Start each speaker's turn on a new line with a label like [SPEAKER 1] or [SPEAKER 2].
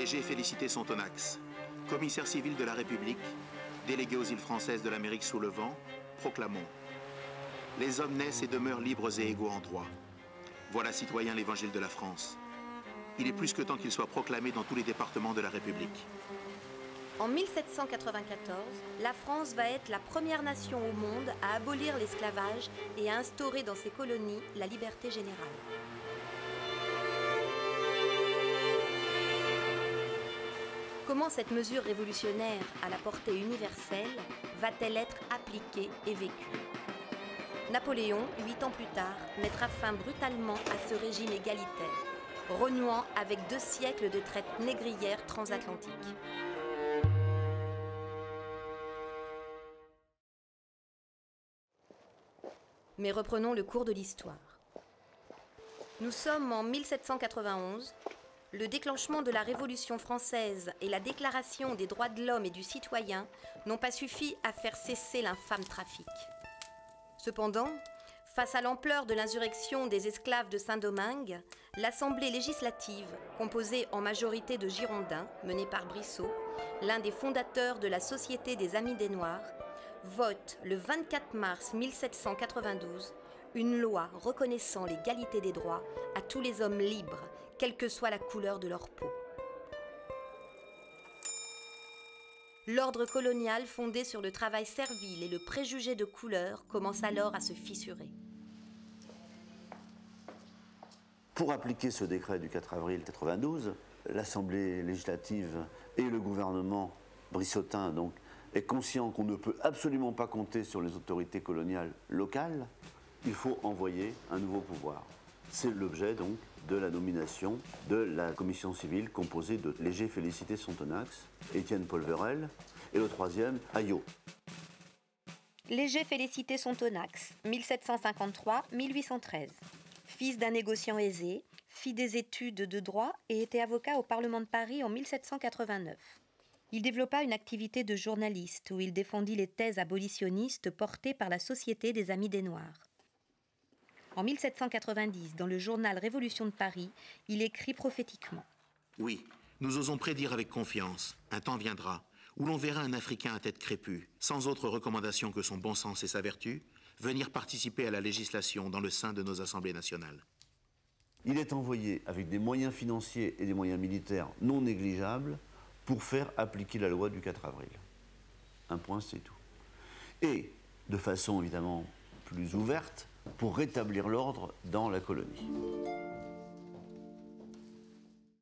[SPEAKER 1] Léger Félicité Sontonax, commissaire civil de la République, délégué aux îles françaises de l'Amérique sous le vent, proclamons. Les hommes naissent et demeurent libres et égaux en droit. Voilà, citoyens, l'évangile de la France. Il est plus que temps qu'il soit proclamé dans tous les départements de la République.
[SPEAKER 2] En 1794, la France va être la première nation au monde à abolir l'esclavage et à instaurer dans ses colonies la liberté générale. Comment cette mesure révolutionnaire à la portée universelle va-t-elle être appliquée et vécue? Napoléon, 8 ans plus tard, mettra fin brutalement à ce régime égalitaire, renouant avec 2 siècles de traite négrière transatlantique. Mais reprenons le cours de l'histoire. Nous sommes en 1791. Le déclenchement de la Révolution française et la déclaration des droits de l'homme et du citoyen n'ont pas suffi à faire cesser l'infâme trafic. Cependant, face à l'ampleur de l'insurrection des esclaves de Saint-Domingue, l'Assemblée législative, composée en majorité de Girondins, menée par Brissot, l'un des fondateurs de la Société des Amis des Noirs, vote le 24 mars 1792 une loi reconnaissant l'égalité des droits à tous les hommes libres, quelle que soit la couleur de leur peau. L'ordre colonial fondé sur le travail servile et le préjugé de couleur commence alors à se fissurer.
[SPEAKER 3] Pour appliquer ce décret du 4 avril 1992, l'Assemblée législative et le gouvernement brissotin donc, est conscient qu'on ne peut absolument pas compter sur les autorités coloniales locales. Il faut envoyer un nouveau pouvoir. C'est l'objet donc de la nomination de la commission civile composée de Léger Félicité Sontonax, Étienne Polverel et le troisième, Ayot.
[SPEAKER 2] Léger Félicité Sontonax, 1753-1813. Fils d'un négociant aisé, fit des études de droit et était avocat au Parlement de Paris en 1789. Il développa une activité de journaliste où il défendit les thèses abolitionnistes portées par la Société des Amis des Noirs. En 1790, dans le journal Révolution de Paris, il écrit prophétiquement.
[SPEAKER 1] Oui, nous osons prédire avec confiance. Un temps viendra où l'on verra un Africain à tête crépue, sans autre recommandation que son bon sens et sa vertu, venir participer à la législation dans le sein de nos assemblées nationales.
[SPEAKER 3] Il est envoyé avec des moyens financiers et des moyens militaires non négligeables pour faire appliquer la loi du 4 avril. Un point, c'est tout. Et, de façon évidemment plus ouverte, pour rétablir l'ordre dans la colonie.